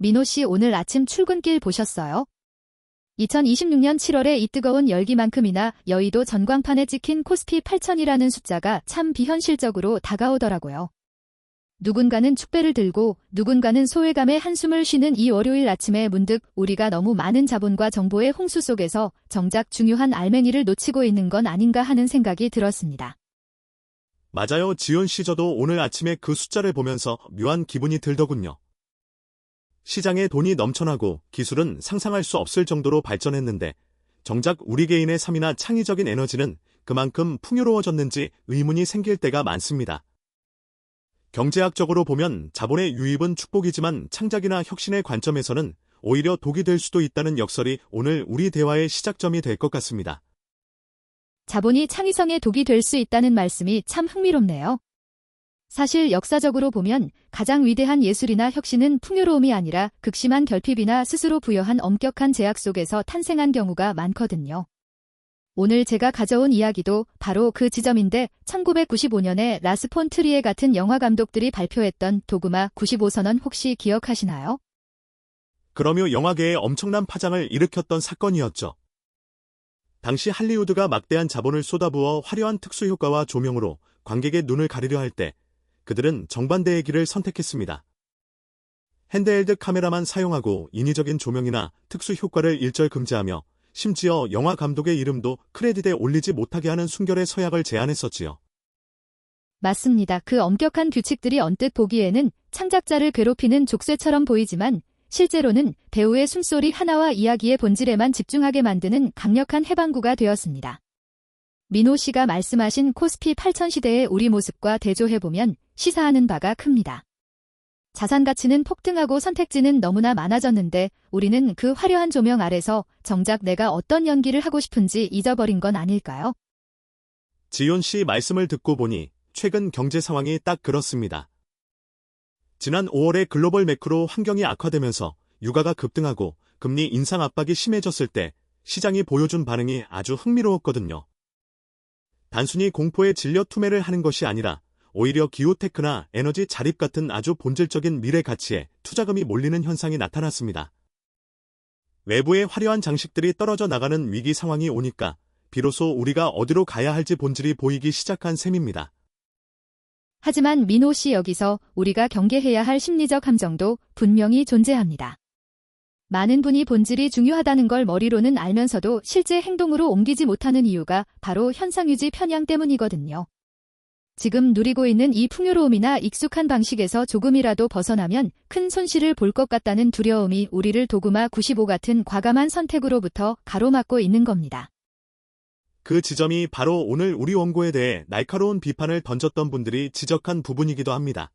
민호 씨 오늘 아침 출근길 보셨어요? 2026년 7월에 이 뜨거운 열기만큼이나 여의도 전광판에 찍힌 코스피 8000이라는 숫자가 참 비현실적으로 다가오더라고요. 누군가는 축배를 들고 누군가는 소외감에 한숨을 쉬는 이 월요일 아침에 문득 우리가 너무 많은 자본과 정보의 홍수 속에서 정작 중요한 알맹이를 놓치고 있는 건 아닌가 하는 생각이 들었습니다. 맞아요, 지훈 씨. 저도 오늘 아침에 그 숫자를 보면서 묘한 기분이 들더군요. 시장에 돈이 넘쳐나고 기술은 상상할 수 없을 정도로 발전했는데 정작 우리 개인의 삶이나 창의적인 에너지는 그만큼 풍요로워졌는지 의문이 생길 때가 많습니다. 경제학적으로 보면 자본의 유입은 축복이지만 창작이나 혁신의 관점에서는 오히려 독이 될 수도 있다는 역설이 오늘 우리 대화의 시작점이 될 것 같습니다. 자본이 창의성의 독이 될 수 있다는 말씀이 참 흥미롭네요. 사실 역사적으로 보면 가장 위대한 예술이나 혁신은 풍요로움이 아니라 극심한 결핍이나 스스로 부여한 엄격한 제약 속에서 탄생한 경우가 많거든요. 오늘 제가 가져온 이야기도 바로 그 지점인데 1995년에 라스 폰 트리에 같은 영화 감독들이 발표했던 도그마 95선언 혹시 기억하시나요? 그러며 영화계에 엄청난 파장을 일으켰던 사건이었죠. 당시 할리우드가 막대한 자본을 쏟아부어 화려한 특수효과와 조명으로 관객의 눈을 가리려 할 때 그들은 정반대의 길을 선택했습니다. 핸드헬드 카메라만 사용하고 인위적인 조명이나 특수효과를 일절 금지하며 심지어 영화 감독의 이름도 크레딧에 올리지 못하게 하는 순결의 서약을 제안했었지요. 맞습니다. 그 엄격한 규칙들이 언뜻 보기에는 창작자를 괴롭히는 족쇄처럼 보이지만 실제로는 배우의 숨소리 하나와 이야기의 본질에만 집중하게 만드는 강력한 해방구가 되었습니다. 민호 씨가 말씀하신 코스피 8000 시대의 우리 모습과 대조해보면 시사하는 바가 큽니다. 자산 가치는 폭등하고 선택지는 너무나 많아졌는데 우리는 그 화려한 조명 아래서 정작 내가 어떤 연기를 하고 싶은지 잊어버린 건 아닐까요? 지훈 씨 말씀을 듣고 보니 최근 경제 상황이 딱 그렇습니다. 지난 5월에 글로벌 매크로 환경이 악화되면서 유가가 급등하고 금리 인상 압박이 심해졌을 때 시장이 보여준 반응이 아주 흥미로웠거든요. 단순히 공포에 질려 투매를 하는 것이 아니라 오히려 기후테크나 에너지 자립 같은 아주 본질적인 미래 가치에 투자금이 몰리는 현상이 나타났습니다. 외부의 화려한 장식들이 떨어져 나가는 위기 상황이 오니까 비로소 우리가 어디로 가야 할지 본질이 보이기 시작한 셈입니다. 하지만 민호 씨 여기서 우리가 경계해야 할 심리적 함정도 분명히 존재합니다. 많은 분이 본질이 중요하다는 걸 머리로는 알면서도 실제 행동으로 옮기지 못하는 이유가 바로 현상유지 편향 때문이거든요. 지금 누리고 있는 이 풍요로움이나 익숙한 방식에서 조금이라도 벗어나면 큰 손실을 볼 것 같다는 두려움이 우리를 도그마 95 같은 과감한 선택으로부터 가로막고 있는 겁니다. 그 지점이 바로 오늘 우리 원고에 대해 날카로운 비판을 던졌던 분들이 지적한 부분이기도 합니다.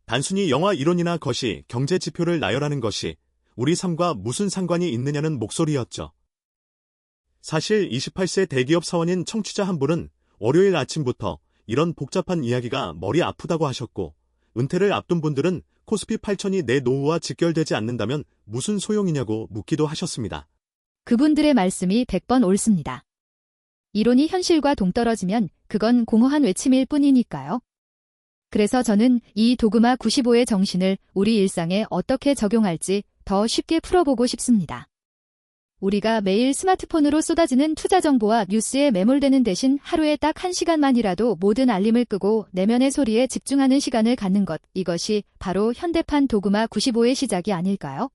단순히 영화 이론이나 것이 경제 지표를 나열하는 것이 우리 삶과 무슨 상관이 있느냐는 목소리였죠. 사실 28세 대기업 사원인 청취자 한 분은 월요일 아침부터 이런 복잡한 이야기가 머리 아프다고 하셨고 은퇴를 앞둔 분들은 코스피 8000이 내 노후와 직결되지 않는다면 무슨 소용이냐고 묻기도 하셨습니다. 그분들의 말씀이 100번 옳습니다. 이론이 현실과 동떨어지면 그건 공허한 외침일 뿐이니까요. 그래서 저는 이 도그마 95의 정신을 우리 일상에 어떻게 적용할지 더 쉽게 풀어보고 싶습니다. 우리가 매일 스마트폰으로 쏟아지는 투자 정보와 뉴스에 매몰되는 대신 하루에 딱 1시간만이라도 모든 알림을 끄고 내면의 소리에 집중하는 시간을 갖는 것, 이것이 바로 현대판 도그마 95의 시작이 아닐까요?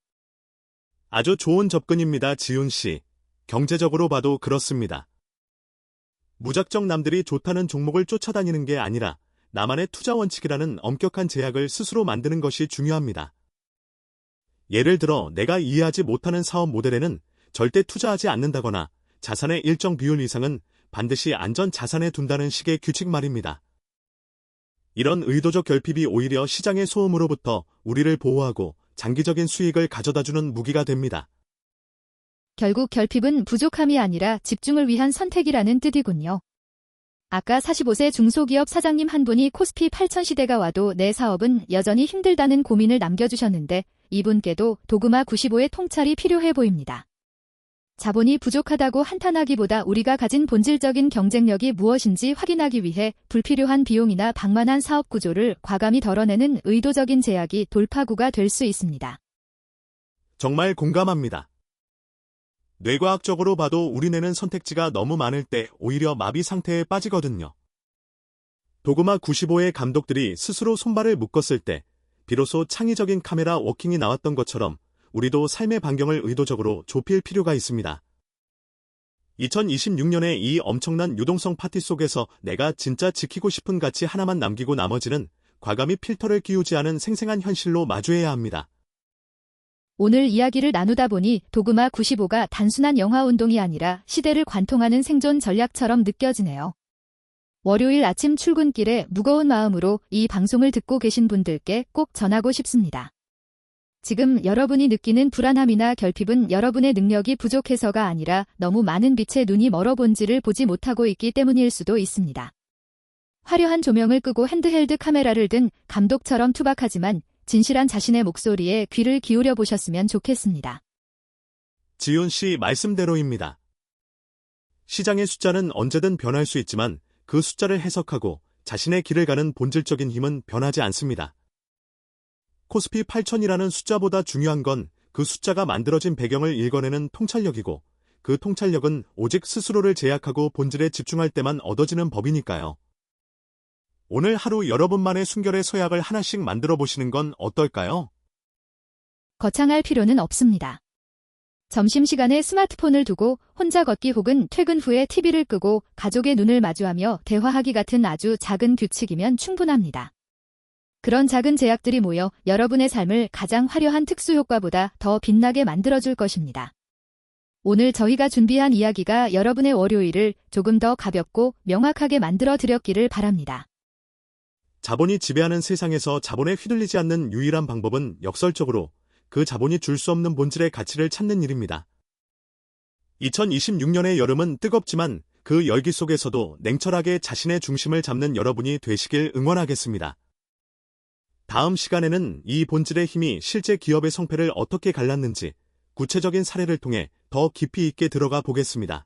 아주 좋은 접근입니다, 지훈 씨. 경제적으로 봐도 그렇습니다. 무작정 남들이 좋다는 종목을 쫓아다니는 게 아니라 나만의 투자 원칙이라는 엄격한 제약을 스스로 만드는 것이 중요합니다. 예를 들어 내가 이해하지 못하는 사업 모델에는 절대 투자하지 않는다거나 자산의 일정 비율 이상은 반드시 안전 자산에 둔다는 식의 규칙 말입니다. 이런 의도적 결핍이 오히려 시장의 소음으로부터 우리를 보호하고 장기적인 수익을 가져다주는 무기가 됩니다. 결국 결핍은 부족함이 아니라 집중을 위한 선택이라는 뜻이군요. 아까 45세 중소기업 사장님 한 분이 코스피 8000 시대가 와도 내 사업은 여전히 힘들다는 고민을 남겨주셨는데 이분께도 도그마 95의 통찰이 필요해 보입니다. 자본이 부족하다고 한탄하기보다 우리가 가진 본질적인 경쟁력이 무엇인지 확인하기 위해 불필요한 비용이나 방만한 사업 구조를 과감히 덜어내는 의도적인 제약이 돌파구가 될 수 있습니다. 정말 공감합니다. 뇌과학적으로 봐도 우리 뇌는 선택지가 너무 많을 때 오히려 마비 상태에 빠지거든요. 도그마 95의 감독들이 스스로 손발을 묶었을 때 비로소 창의적인 카메라 워킹이 나왔던 것처럼 우리도 삶의 반경을 의도적으로 좁힐 필요가 있습니다. 2026년에 이 엄청난 유동성 파티 속에서 내가 진짜 지키고 싶은 가치 하나만 남기고 나머지는 과감히 필터를 끼우지 않은 생생한 현실로 마주해야 합니다. 오늘 이야기를 나누다 보니 도그마 95가 단순한 영화 운동이 아니라 시대를 관통하는 생존 전략처럼 느껴지네요. 월요일 아침 출근길에 무거운 마음으로 이 방송을 듣고 계신 분들께 꼭 전하고 싶습니다. 지금 여러분이 느끼는 불안함이나 결핍은 여러분의 능력이 부족해서가 아니라 너무 많은 빛에 눈이 멀어 본질을 보지 못하고 있기 때문일 수도 있습니다. 화려한 조명을 끄고 핸드헬드 카메라를 든 감독처럼 투박하지만 진실한 자신의 목소리에 귀를 기울여 보셨으면 좋겠습니다. 지윤 씨 말씀대로입니다. 시장의 숫자는 언제든 변할 수 있지만 그 숫자를 해석하고 자신의 길을 가는 본질적인 힘은 변하지 않습니다. 코스피 8000이라는 숫자보다 중요한 건 그 숫자가 만들어진 배경을 읽어내는 통찰력이고 그 통찰력은 오직 스스로를 제약하고 본질에 집중할 때만 얻어지는 법이니까요. 오늘 하루 여러분만의 순결의 서약을 하나씩 만들어 보시는 건 어떨까요? 거창할 필요는 없습니다. 점심시간에 스마트폰을 두고 혼자 걷기 혹은 퇴근 후에 TV를 끄고 가족의 눈을 마주하며 대화하기 같은 아주 작은 규칙이면 충분합니다. 그런 작은 제약들이 모여 여러분의 삶을 가장 화려한 특수효과보다 더 빛나게 만들어줄 것입니다. 오늘 저희가 준비한 이야기가 여러분의 월요일을 조금 더 가볍고 명확하게 만들어 드렸기를 바랍니다. 자본이 지배하는 세상에서 자본에 휘둘리지 않는 유일한 방법은 역설적으로 그 자본이 줄 수 없는 본질의 가치를 찾는 일입니다. 2026년의 여름은 뜨겁지만 그 열기 속에서도 냉철하게 자신의 중심을 잡는 여러분이 되시길 응원하겠습니다. 다음 시간에는 이 본질의 힘이 실제 기업의 성패를 어떻게 갈랐는지 구체적인 사례를 통해 더 깊이 있게 들어가 보겠습니다.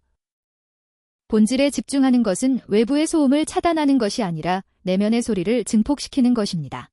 본질에 집중하는 것은 외부의 소음을 차단하는 것이 아니라 내면의 소리를 증폭시키는 것입니다.